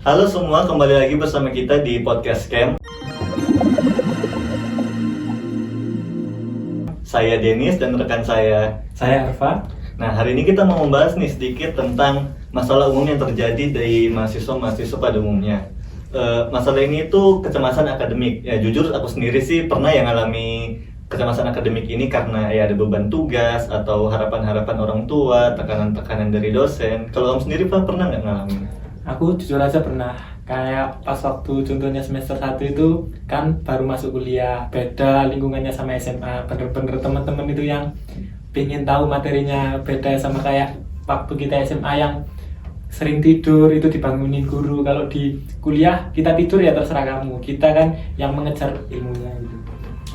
Halo semua, kembali lagi bersama kita di Podcast Camp. Saya Denis dan rekan saya. Saya Arfa. Nah, hari ini kita mau membahas nih sedikit tentang masalah umum yang terjadi dari mahasiswa-mahasiswa pada umumnya. Masalah ini tuh kecemasan akademik. Ya jujur aku sendiri sih pernah yang alami kecemasan akademik ini karena ya ada beban tugas atau harapan-harapan orang tua, tekanan-tekanan dari dosen. Kalau kamu sendiri Pak, pernah nggak ngalamin? Aku jujur aja pernah. Kayak pas waktu contohnya semester 1 itu kan baru masuk kuliah, beda lingkungannya sama SMA. Bener-bener teman-teman itu yang pengen tahu materinya beda sama kayak waktu kita SMA yang sering tidur itu dibangunin guru. Kalau di kuliah kita tidur ya terserah kamu. Kita kan yang mengejar ilmunya gitu.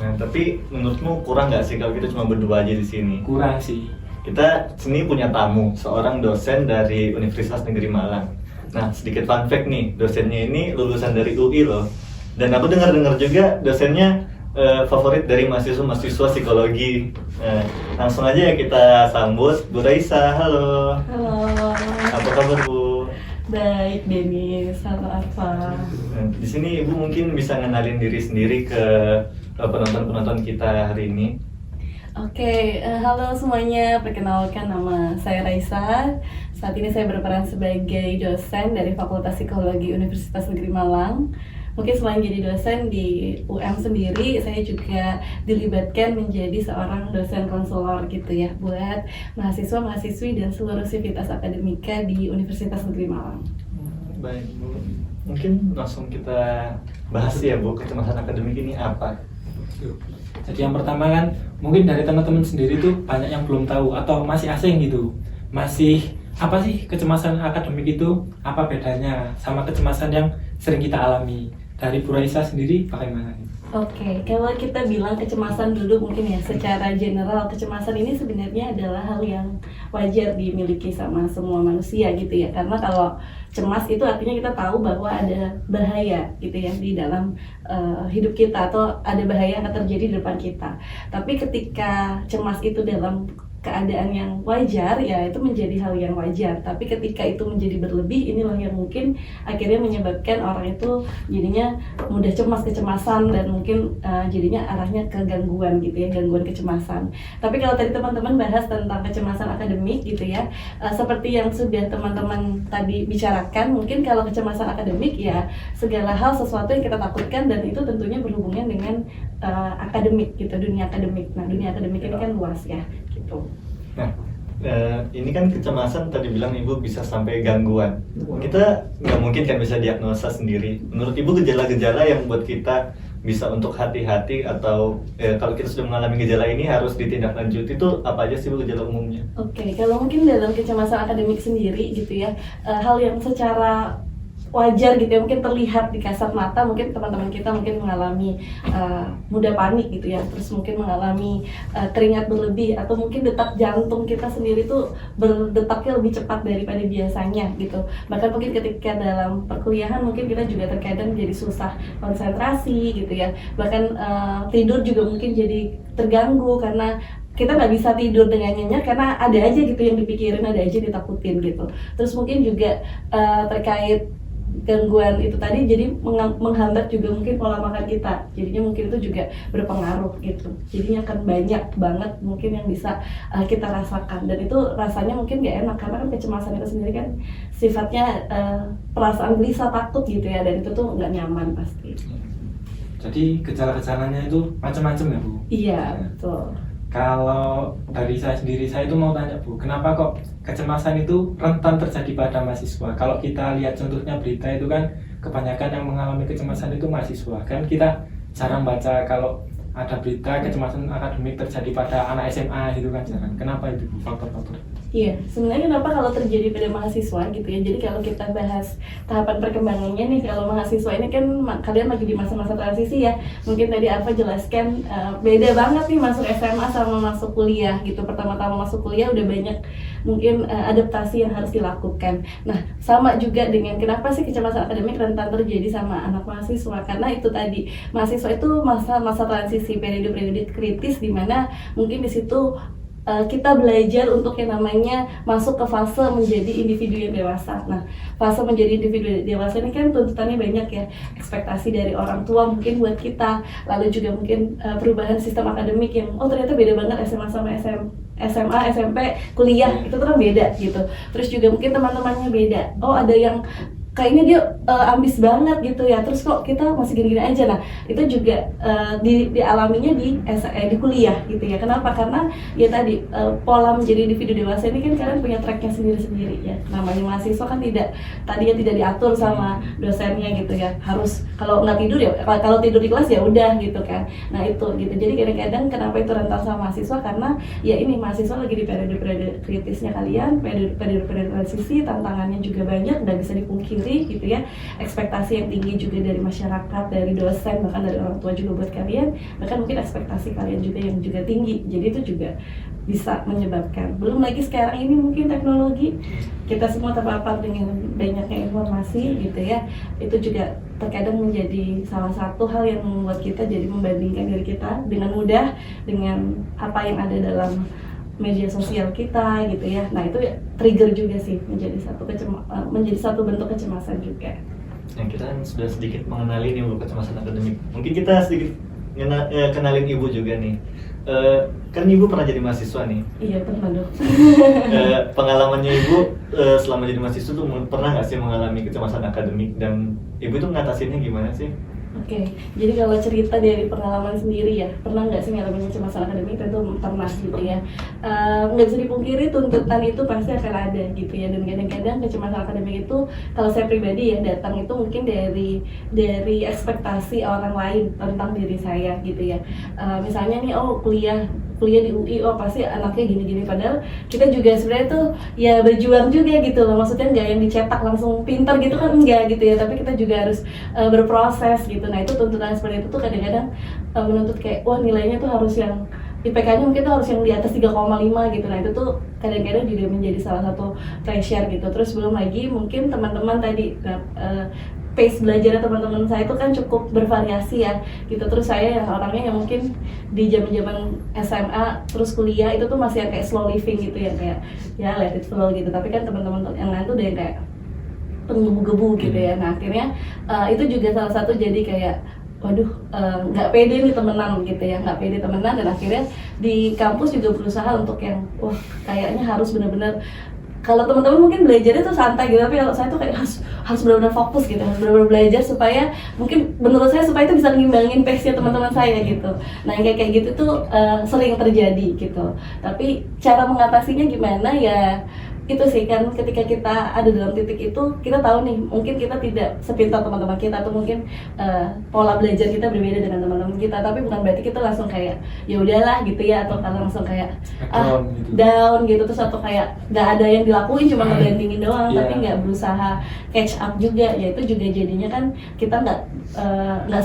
Nah, tapi menurutmu kurang nggak sih kalau kita cuma berdua aja di sini? Kurang sih. Kita sini punya tamu, seorang dosen dari Universitas Negeri Malang. Nah, sedikit fun fact nih, dosennya ini lulusan dari UI loh. Dan aku dengar-dengar juga dosennya favorit dari mahasiswa-mahasiswa psikologi. Langsung aja ya kita sambut Bu Raisa. Halo. Halo. Apa kabar Bu? Baik, Denis. Halo, Arfa. Nah, di sini Ibu mungkin bisa ngenalin diri sendiri ke penonton-penonton kita hari ini. Oke, halo semuanya. Perkenalkan, nama saya Raisa. Saat ini saya berperan sebagai dosen dari Fakultas Psikologi Universitas Negeri Malang. Mungkin selain jadi dosen di UM sendiri, saya juga dilibatkan menjadi seorang dosen konselor gitu ya, buat mahasiswa-mahasiswi dan seluruh sivitas akademika di Universitas Negeri Malang. Baik Bu, mungkin langsung kita bahas ya Bu, kecemasan akademik ini apa? Jadi yang pertama kan mungkin dari teman-teman sendiri tuh banyak yang belum tahu atau masih asing gitu. Masih apa sih kecemasan akademik itu? Apa bedanya sama kecemasan yang sering kita alami? Dari Bu Raisa sendiri bagaimana? Oke, kalau kita bilang kecemasan dulu mungkin ya, secara general kecemasan ini sebenarnya adalah hal yang wajar dimiliki sama semua manusia gitu ya. Karena kalau cemas itu artinya kita tahu bahwa ada bahaya gitu ya di dalam hidup kita, atau ada bahaya yang akan terjadi di depan kita. Tapi ketika cemas itu dalam keadaan yang wajar ya, itu menjadi hal yang wajar. Tapi ketika itu menjadi berlebih, inilah yang mungkin akhirnya menyebabkan orang itu jadinya mudah cemas, kecemasan, dan mungkin jadinya arahnya ke gangguan gitu ya, gangguan kecemasan. Tapi kalau tadi teman-teman bahas tentang kecemasan akademik gitu ya, seperti yang sudah teman-teman tadi bicarakan, mungkin kalau kecemasan akademik ya segala hal, sesuatu yang kita takutkan, dan itu tentunya berhubungan dengan akademik gitu, dunia akademik. Nah, dunia akademik ini kan luas ya gitu. Nah, ini kan kecemasan tadi bilang Ibu bisa sampai gangguan. Kita nggak mungkin kan bisa diagnosa sendiri. Menurut Ibu gejala-gejala yang buat kita bisa untuk hati-hati, atau kalau kita sudah mengalami gejala ini harus ditindaklanjuti, itu apa aja sih Bu gejala umumnya? Oke, kalau mungkin dalam kecemasan akademik sendiri gitu ya, hal yang secara wajar gitu ya, mungkin terlihat di kasat mata, mungkin teman-teman kita mungkin mengalami mudah panik gitu ya, terus mungkin mengalami keringat berlebih, atau mungkin detak jantung kita sendiri tuh berdetaknya lebih cepat daripada biasanya gitu. Bahkan mungkin ketika dalam perkuliahan mungkin kita juga terkadang jadi susah konsentrasi gitu ya, bahkan tidur juga mungkin jadi terganggu karena kita nggak bisa tidur dengan nyenyak karena ada aja gitu yang dipikirin, ada aja ditakutin gitu. Terus mungkin juga terkait gangguan itu tadi, jadi menghambat juga mungkin pola makan kita, jadinya mungkin itu juga berpengaruh gitu. Jadinya akan banyak banget mungkin yang bisa kita rasakan, dan itu rasanya mungkin gak enak karena kan kecemasan itu sendiri kan sifatnya perasaan gelisah, takut gitu ya, dan itu tuh nggak nyaman pasti. Jadi gejala-gejalanya itu macam-macam ya Bu? Iya, betul. Kalau dari saya sendiri, saya itu mau tanya Bu, kenapa kok kecemasan itu rentan terjadi pada mahasiswa? Kalau kita lihat contohnya berita itu kan kebanyakan yang mengalami kecemasan itu mahasiswa. Kan kita jarang baca kalau ada berita kecemasan akademik terjadi pada anak SMA gitu kan jarang. Kenapa itu Bu, faktor-faktor? Iya, sebenarnya kenapa kalau terjadi pada mahasiswa gitu ya. Jadi kalau kita bahas tahapan perkembangannya nih, kalau mahasiswa ini kan kalian lagi di masa-masa transisi ya. Mungkin tadi Arfa jelaskan beda banget nih masuk SMA sama masuk kuliah gitu. Pertama-tama masuk kuliah udah banyak mungkin adaptasi yang harus dilakukan. Nah, sama juga dengan kenapa sih kecemasan akademik rentan terjadi sama anak mahasiswa, karena itu tadi mahasiswa itu masa-masa transisi, periode-periode kritis di mana mungkin di situ kita belajar untuk yang namanya masuk ke fase menjadi individu yang dewasa. Nah, fase menjadi individu dewasa ini kan tuntutannya banyak ya, ekspektasi dari orang tua mungkin buat kita, lalu juga mungkin perubahan sistem akademik yang ternyata beda banget SMA sama SMA, SMP, kuliah itu tuh kan beda gitu. Terus juga mungkin teman-temannya beda. Ada yang kayaknya dia ambis banget gitu ya, terus kok kita masih gini-gini aja. Nah itu juga dialaminya di kuliah gitu ya. Kenapa? Karena ya tadi pola menjadi individu dewasa ini kan kalian punya tracknya sendiri-sendiri ya. Namanya mahasiswa kan tidak diatur sama dosennya gitu ya, harus kalau nggak tidur ya, kalau tidur di kelas ya udah gitu kan. Nah itu gitu, jadi kadang-kadang kenapa itu rentan sama mahasiswa, karena ya ini mahasiswa lagi di periode kritisnya kalian, periode transisi, tantangannya juga banyak, nggak bisa dipungkiri gitu ya, ekspektasi yang tinggi juga dari masyarakat, dari dosen, bahkan dari orang tua juga buat kalian, bahkan mungkin ekspektasi kalian juga yang juga tinggi, jadi itu juga bisa menyebabkan. Belum lagi sekarang ini mungkin teknologi, kita semua terpapar dengan banyaknya informasi gitu ya, itu juga terkadang menjadi salah satu hal yang membuat kita jadi membandingkan diri kita dengan mudah dengan apa yang ada dalam media sosial kita gitu ya. Nah itu trigger juga sih, menjadi satu bentuk kecemasan juga. Kita kan sudah sedikit mengenali nih Bu kecemasan akademik. Mungkin kita sedikit kenalin Ibu juga nih. Kan Ibu pernah jadi mahasiswa nih. Iya pernah dong. Pengalamannya Ibu selama jadi mahasiswa tuh pernah nggak sih mengalami kecemasan akademik, dan Ibu tuh ngatasinnya gimana sih? Oke, jadi kalau cerita dari pengalaman sendiri ya, pernah nggak sih ngalamin kecemasan akademik? Tentu pernah gitu ya. Nggak bisa dipungkiri tuntutan itu pasti akan ada gitu ya, dan kadang-kadang kecemasan akademik itu kalau saya pribadi ya datang itu mungkin dari ekspektasi orang lain tentang diri saya gitu ya. Misalnya nih, kuliah di UI, pasti anaknya gini-gini, padahal kita juga sebenarnya tuh ya berjuang juga gitu loh, maksudnya nggak yang dicetak langsung pintar gitu kan, enggak gitu ya, tapi kita juga harus berproses gitu. Nah itu tuntutan seperti itu tuh kadang-kadang menuntut kayak nilainya tuh harus yang IPK-nya mungkin tuh harus yang di atas 3,5 gitu. Nah itu tuh kadang-kadang juga menjadi salah satu pressure gitu. Terus belum lagi mungkin teman-teman tadi pace belajarnya teman-teman saya itu kan cukup bervariasi ya gitu. Terus saya yang orangnya yang mungkin di zaman-zaman SMA terus kuliah itu tuh masih yang kayak slow living gitu ya, kayak ya let it flow gitu. Tapi kan teman-teman yang lain tuh udah yang kayak penggebu-gebu gitu ya. Nah akhirnya itu juga salah satu jadi kayak nggak pede nih temenan gitu ya, nggak pede temenan, dan akhirnya di kampus juga berusaha untuk yang kayaknya harus benar-benar, kalau teman-teman mungkin belajarnya tuh santai gitu, tapi kalau saya tuh kayak harus benar-benar fokus gitu, harus benar-benar belajar supaya mungkin menurut saya supaya itu bisa ngimbangin pace-nya teman-teman saya gitu. Nah yang kayak gitu tuh sering terjadi gitu. Tapi cara mengatasinya gimana ya? Itu sih kan, ketika kita ada dalam titik itu, kita tahu nih mungkin kita tidak sepintar teman-teman kita, atau mungkin pola belajar kita berbeda dengan teman-teman kita, tapi bukan berarti kita langsung kayak ya udahlah gitu ya, atau kalau langsung kayak down gitu, terus atau kayak nggak ada yang dilakuin, cuma ngebandingin doang, tapi nggak berusaha catch up juga. Ya itu juga jadinya kan kita nggak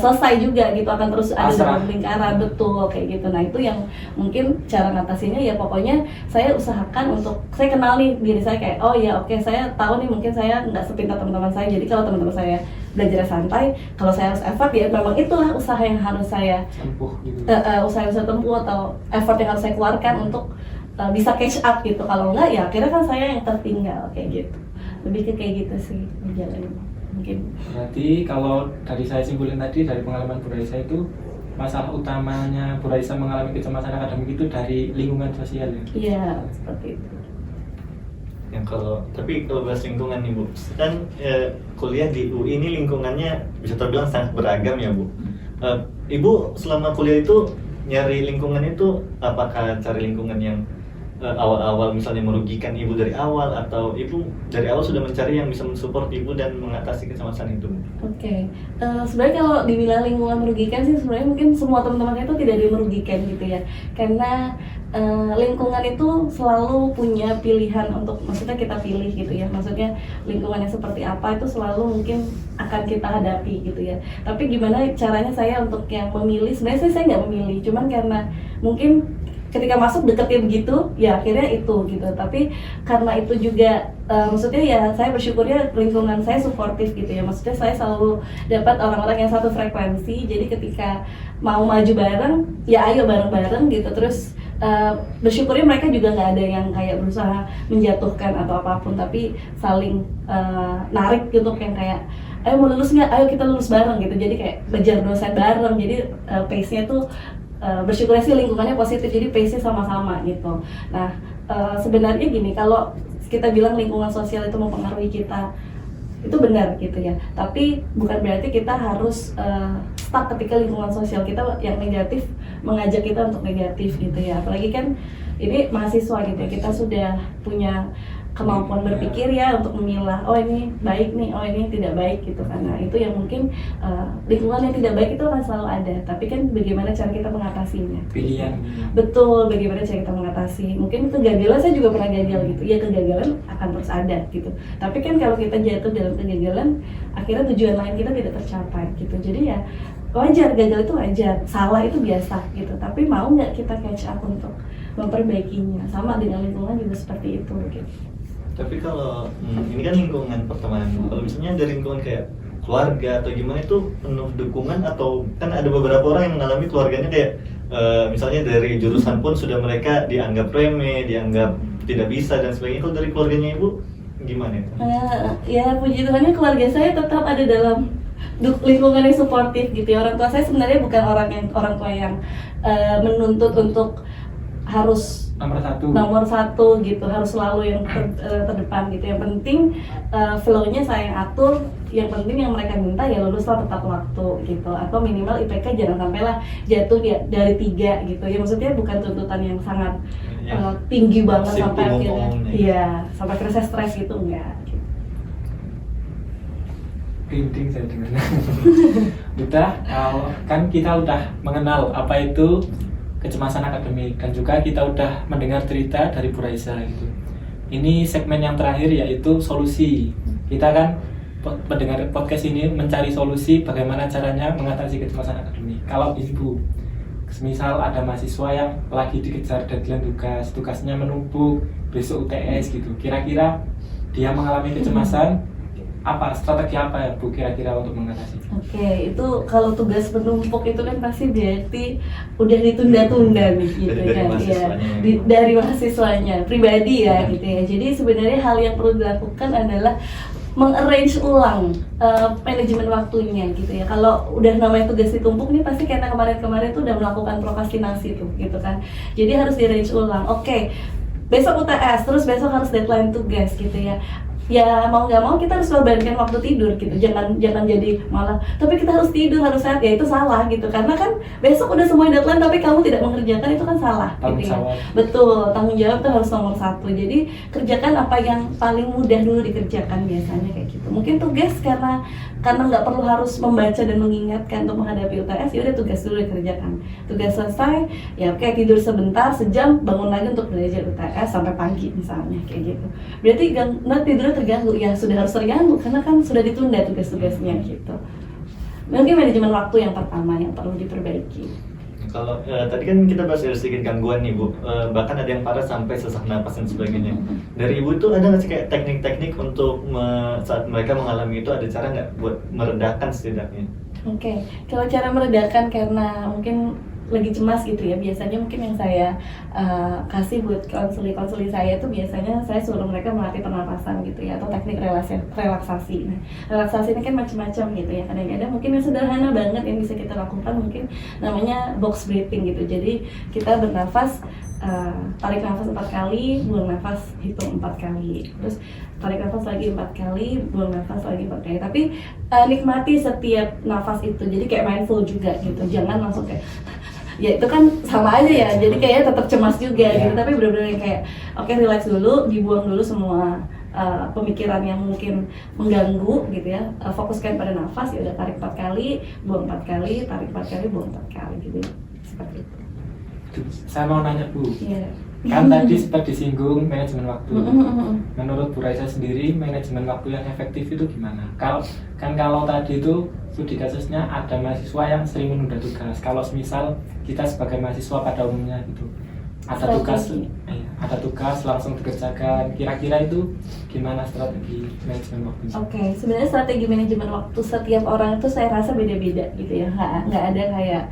selesai juga gitu, akan terus ada dalam lingkaran. Betul kayak gitu. Nah itu yang mungkin cara ngatasinya ya, pokoknya saya usahakan untuk saya kenali diri saya kayak saya tahu nih mungkin saya nggak sepintar teman-teman saya, jadi kalau teman-teman saya belajar santai, kalau saya harus effort ya memang itulah usaha yang harus saya tempuh gitu. Usaha tempuh atau effort yang harus saya keluarkan untuk bisa catch up gitu. Kalau enggak ya akhirnya kan saya yang tertinggal kayak gitu. Lebih ke kayak gitu sih jalannya mungkin. Berarti kalau dari saya simpulin tadi, dari pengalaman Bu Raisa itu masalah utamanya Bu Raisa mengalami kecemasan akademik itu dari lingkungan sosial ya? Iya, seperti itu. Tapi kalau bahas lingkungan nih Bu, kan kuliah di UI ini lingkungannya bisa terbilang sangat beragam ya Bu. Ibu selama kuliah itu nyari lingkungan itu, apakah cari lingkungan yang awal-awal misalnya merugikan Ibu dari awal, atau Ibu dari awal sudah mencari yang bisa mensupport Ibu dan mengatasi kecemasan itu? Oke. Sebenarnya kalau dibilang lingkungan merugikan sih sebenarnya mungkin semua teman-teman itu tidak ada yang merugikan gitu ya, karena lingkungan itu selalu punya pilihan untuk, maksudnya kita pilih gitu ya, maksudnya lingkungannya seperti apa itu selalu mungkin akan kita hadapi gitu ya. Tapi gimana caranya saya untuk yang memilih, sebenarnya saya nggak memilih, cuman karena mungkin ketika masuk deketnya begitu ya akhirnya itu gitu. Tapi karena itu juga maksudnya ya saya bersyukurnya lingkungan saya suportif gitu ya, maksudnya saya selalu dapat orang-orang yang satu frekuensi, jadi ketika mau maju bareng ya ayo bareng-bareng gitu. Terus bersyukurnya mereka juga nggak ada yang kayak berusaha menjatuhkan atau apapun, tapi saling narik gitu, yang kayak ayo mau lulus nggak, ayo kita lulus bareng gitu, jadi kayak belajar dosen bareng, jadi pace-nya tuh bersyukurnya sih lingkungannya positif, jadi pace-nya sama-sama gitu. Nah sebenarnya gini, kalau kita bilang lingkungan sosial itu mempengaruhi kita, itu benar gitu ya, tapi bukan berarti kita harus stuck ketika lingkungan sosial kita yang negatif mengajak kita untuk negatif gitu ya. Apalagi kan ini mahasiswa gitu ya, kita sudah punya kemampuan berpikir ya untuk memilah, oh ini baik nih, oh ini tidak baik gitu. Karena itu yang mungkin lingkungan yang tidak baik itu akan selalu ada, tapi kan bagaimana cara kita mengatasinya. Pilihan. Betul, bagaimana cara kita mengatasi. Mungkin kegagalan, saya juga pernah gagal gitu. Ya kegagalan akan terus ada gitu. Tapi kan kalau kita jatuh dalam kegagalan, akhirnya tujuan lain kita tidak tercapai gitu. Jadi ya wajar, gagal itu wajar, salah itu biasa gitu. Tapi mau nggak kita catch up untuk memperbaikinya? Sama dengan lingkungan juga seperti itu gitu. Tapi kalau ini kan lingkungan pertemanan, kalau misalnya dari lingkungan kayak keluarga atau gimana, itu penuh dukungan atau kan ada beberapa orang yang mengalami keluarganya kayak misalnya dari jurusan pun sudah mereka dianggap remeh, dianggap tidak bisa dan sebagainya. Kalau dari keluarganya ibu gimana itu? Ya puji Tuhannya keluarga saya tetap ada dalam lingkungan yang suportif gitu ya. Orang tua saya sebenarnya bukan orang tua yang menuntut untuk harus nomor satu gitu, harus selalu yang terdepan gitu. Yang penting flow-nya saya yang atur, yang penting yang mereka minta ya luluslah tepat waktu gitu, atau minimal IPK jangan sampailah jatuh dari 3 gitu ya. Maksudnya bukan tuntutan yang sangat tinggi banget sampai akhirnya iya, sampai akhirnya saya stres gitu, enggak gitu. Printing saya dengar. Udah, kan kita udah mengenal apa itu kecemasan akademik, dan juga kita udah mendengar cerita dari Bu Raisa gitu. Ini segmen yang terakhir yaitu solusi. Kita kan mendengar podcast ini mencari solusi bagaimana caranya mengatasi kecemasan akademik. Kalau ibu, misal ada mahasiswa yang lagi dikejar deadline tugasnya menumpuk, besok UTS gitu. Kira-kira dia mengalami kecemasan, strategi apa ya Bu kira-kira untuk mengatasi? Oke, itu kalau tugas menumpuk itu kan pasti berarti udah ditunda-tunda nih gitu kan ya. Dari mahasiswanya pribadi ya gitu ya. Jadi sebenarnya hal yang perlu dilakukan adalah mengarrange ulang manajemen waktunya gitu ya. Kalau udah namanya tugas ditumpuk nih, pasti karena kemarin-kemarin tuh udah melakukan prokrastinasi tuh gitu kan. Jadi harus di-arrange ulang. Oke, besok UTS, terus besok harus deadline tugas gitu ya. Ya mau nggak mau kita harus korbankan waktu tidur gitu, jangan jadi malah tapi kita harus tidur, harus sehat, ya itu salah gitu, karena kan besok udah semua deadline tapi kamu tidak mengerjakan, itu kan salah gitu ya. Betul, tanggung jawab itu harus nomor 1. Jadi kerjakan apa yang paling mudah dulu dikerjakan, biasanya kayak gitu. Mungkin tugas karena nggak perlu harus membaca dan mengingatkan untuk menghadapi UTS, ya udah tugas dulu dikerjakan. Tugas selesai, ya oke, tidur sebentar, sejam, bangun lagi untuk belajar UTS sampai pagi misalnya kayak gitu. Berarti nggak tidur terganggu, ya sudah harus terganggu karena kan sudah ditunda tugas-tugasnya gitu. Mungkin manajemen waktu yang pertama yang perlu diperbaiki. Kalau tadi kan kita bahas sedikit gangguan nih Bu, bahkan ada yang parah sampai sesak napas dan sebagainya. Dari Ibu itu ada nggak sih kayak teknik-teknik untuk saat mereka mengalami itu, ada cara nggak buat meredakan setidaknya? Oke, kalau cara meredakan karena mungkin lagi cemas gitu ya, biasanya mungkin yang saya kasih buat konseli saya itu biasanya saya suruh mereka melatih pernapasan gitu ya, atau teknik relaksasi. Nah, relaksasi ini kan macam-macam gitu ya. Kadang-kadang mungkin yang sederhana banget yang bisa kita lakukan mungkin namanya box breathing gitu. Jadi kita bernafas, tarik nafas 4 kali, buang nafas, hitung 4 kali, terus tarik nafas lagi 4 kali, buang nafas lagi 4 kali. Tapi nikmati setiap nafas itu, jadi kayak mindful juga gitu, jangan langsung kayak ya itu kan sama aja ya, jadi kayaknya tetap cemas juga gitu. Tapi benar-benar kayak oke, relax dulu, dibuang dulu semua pemikiran yang mungkin mengganggu gitu ya, fokuskan pada nafas, ya udah tarik 4 kali, buang 4 kali, tarik 4 kali, buang 4 kali gitu, seperti itu. Saya mau nanya Bu, Kan tadi sempat disinggung manajemen waktu. Menurut Bu Raisa sendiri, manajemen waktu yang efektif itu gimana? Kalau tadi itu studi kasusnya ada mahasiswa yang sering menunda tugas. Kalau misal kita sebagai mahasiswa pada umumnya gitu, ada tugas langsung dikerjakan. Kira-kira itu gimana strategi manajemen waktu? Oke, sebenarnya strategi manajemen waktu setiap orang itu saya rasa beda-beda gitu ya. Nggak ada kayak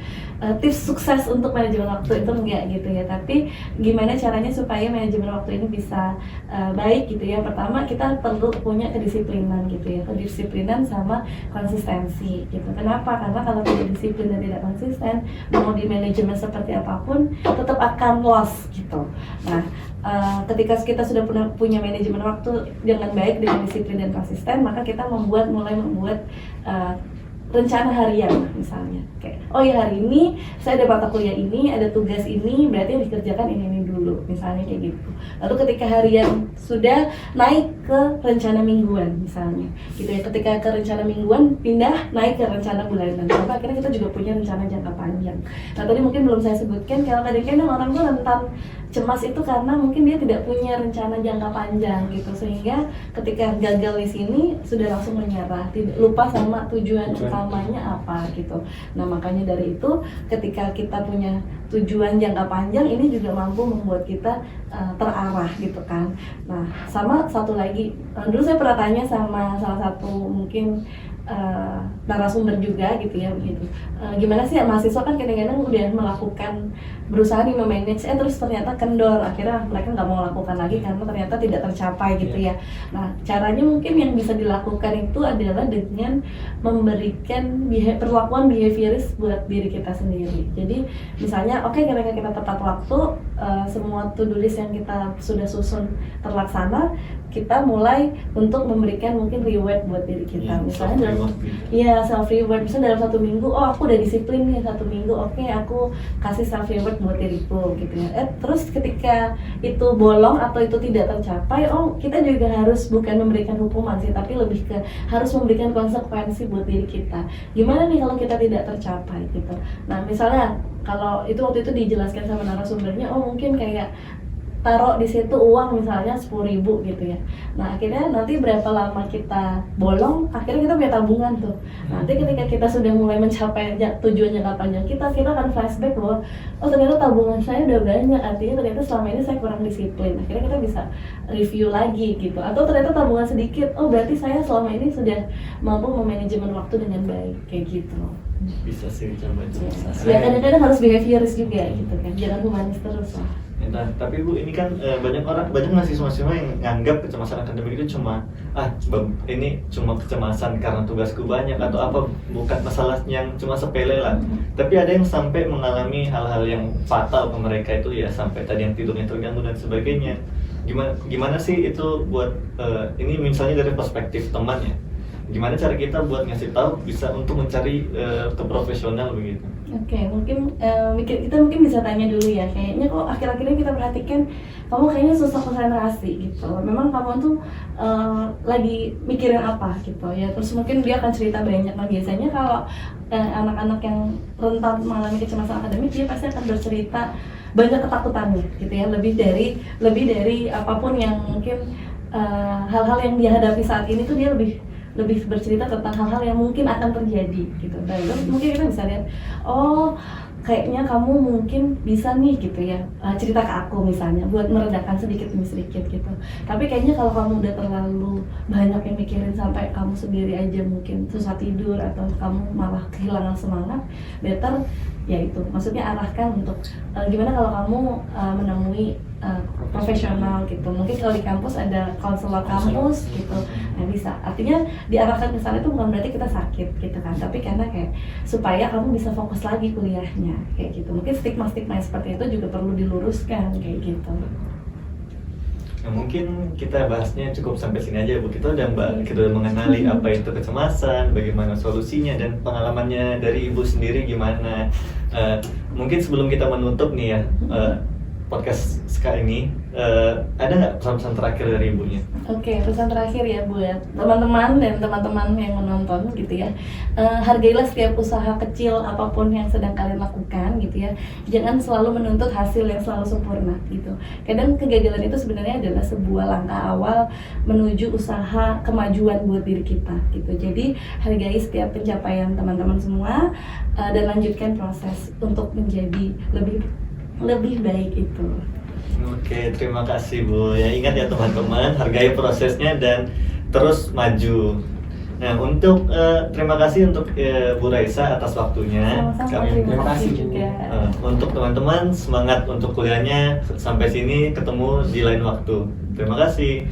tips sukses untuk manajemen waktu itu enggak gitu ya. Tapi gimana caranya supaya manajemen waktu ini bisa baik gitu ya. Pertama kita perlu punya kedisiplinan gitu ya. Kedisiplinan sama konsistensi gitu. Kenapa? Karena kalau tidak disiplin dan tidak konsisten, mau di manajemen seperti apapun tetap akan loss gitu. Nah, ketika kita sudah punya manajemen waktu dengan baik, dengan disiplin dan konsisten, maka kita mulai membuat rencana harian misalnya. Kayak, oh ya hari ini saya ada mata kuliah ini, ada tugas ini, berarti yang dikerjakan ini dulu, misalnya kayak gitu. Lalu ketika harian sudah naik ke rencana mingguan misalnya, gitu ya. Ketika ke rencana mingguan pindah naik ke rencana bulanan. Sampai akhirnya kita juga punya rencana jangka panjang. Nah tadi mungkin belum saya sebutkan kalau kadang-kadang orang tuh rentan cemas itu karena mungkin dia tidak punya rencana jangka panjang gitu, sehingga ketika gagal di sini sudah langsung menyerah, lupa sama tujuan utamanya apa gitu. Nah makanya dari itu ketika kita punya tujuan jangka panjang ini juga mampu membuat kita terarah gitu kan. Nah sama satu lagi, dulu saya pernah tanya sama salah satu mungkin narasumber juga gitu ya begitu. Gimana sih ya, mahasiswa kan kadang-kadang udah melakukan berusaha nih memanage, terus ternyata kendor, akhirnya mereka nggak mau lakukan lagi karena ternyata tidak tercapai gitu ya. Nah caranya mungkin yang bisa dilakukan itu adalah dengan memberikan perlakuan behavioris buat diri kita sendiri. Jadi misalnya oke, ketika kita tepat waktu, semua to do list yang kita sudah susun terlaksana, kita mulai untuk memberikan mungkin reward buat diri kita. Misalnya self reward. Misalnya dalam 1 minggu, oh aku udah disiplin nih 1 minggu, oke aku kasih self reward buat diriku gitu ya. Terus ketika itu bolong atau itu tidak tercapai, oh kita juga harus bukan memberikan hukuman sih, tapi lebih ke harus memberikan konsekuensi buat diri kita. Gimana nih kalau kita tidak tercapai gitu. Nah misalnya kalau itu waktu itu dijelaskan sama narasumbernya, oh mungkin kayak taruh di situ uang misalnya 10.000 gitu ya. Nah akhirnya nanti berapa lama kita bolong, akhirnya kita punya tabungan tuh. Nanti ketika kita sudah mulai mencapai tujuan jangka panjang kita akan flashback bahwa oh ternyata tabungan saya udah banyak, artinya ternyata selama ini saya kurang disiplin. Akhirnya kita bisa review lagi gitu. Atau ternyata tabungan sedikit, oh berarti saya selama ini sudah mampu memanajemen waktu dengan baik, kayak gitu. Bisa sih coba. Ya kadang-kadang harus behavioris juga gitu kan, jangan humanis terus lah. Nah, tapi Bu, ini kan banyak mahasiswa yang nganggap kecemasan akademik itu cuma ini cuma kecemasan karena tugasku banyak atau apa, bukan masalah yang cuma sepele lah. Tapi ada yang sampai mengalami hal-hal yang fatal ke mereka itu ya, sampai tadi yang tidurnya terganggu dan sebagainya. Gimana sih itu buat ini misalnya dari perspektif teman ya? Gimana cara kita buat ngasih tahu bisa untuk mencari ke profesional begitu? Oke, mungkin kita mungkin bisa tanya dulu ya. Kayaknya kok akhir-akhir ini kita perhatikan kamu kayaknya susah konsentrasi gitu. Memang kamu tuh lagi mikirin apa gitu ya. Terus mungkin dia akan cerita banyak. Nah biasanya kalau anak-anak yang rentan mengalami kecemasan akademik, dia pasti akan bercerita banyak ketakutannya gitu ya. Lebih dari apapun yang mungkin hal-hal yang dia hadapi saat ini tuh dia lebih bercerita tentang hal-hal yang mungkin akan terjadi gitu. Dan terus mungkin kita bisa lihat, oh kayaknya kamu mungkin bisa nih gitu ya, cerita ke aku misalnya buat meredakan sedikit demi sedikit gitu. Tapi kayaknya kalau kamu udah terlalu banyak yang mikirin sampai kamu sendiri aja mungkin susah tidur atau kamu malah kehilangan semangat, better ya itu, maksudnya arahkan untuk gimana kalau kamu menemui profesional gitu. Mungkin kalau di kampus ada konselor kampus gitu, nah bisa. Artinya diarahkan ke sana itu bukan berarti kita sakit gitu kan, tapi karena kayak supaya kamu bisa fokus lagi kuliahnya kayak gitu. Mungkin stigma-stigma seperti itu juga perlu diluruskan kayak gitu. Nah, mungkin kita bahasnya cukup sampai sini aja Bu. Kita udah mengenali apa itu kecemasan, bagaimana solusinya, dan pengalamannya dari Ibu sendiri gimana. Mungkin sebelum kita menutup nih ya podcast sekali ini, ada nggak pesan-pesan terakhir dari Ibunya? Oke, pesan terakhir ya buat teman-teman dan teman-teman yang menonton gitu ya. Hargailah setiap usaha kecil apapun yang sedang kalian lakukan gitu ya. Jangan selalu menuntut hasil yang selalu sempurna gitu. Kadang kegagalan itu sebenarnya adalah sebuah langkah awal menuju usaha kemajuan buat diri kita gitu. Jadi hargai setiap pencapaian teman-teman semua dan lanjutkan proses untuk menjadi lebih lebih baik itu. Oke, terima kasih Bu. Ya ingat ya teman-teman, hargai prosesnya dan terus maju. Nah, untuk terima kasih untuk Bu Raisa atas waktunya. Sama-sama, terima kasih kasih, Bu. juga. Untuk teman-teman semangat untuk kuliahnya sampai sini, ketemu di lain waktu. Terima kasih.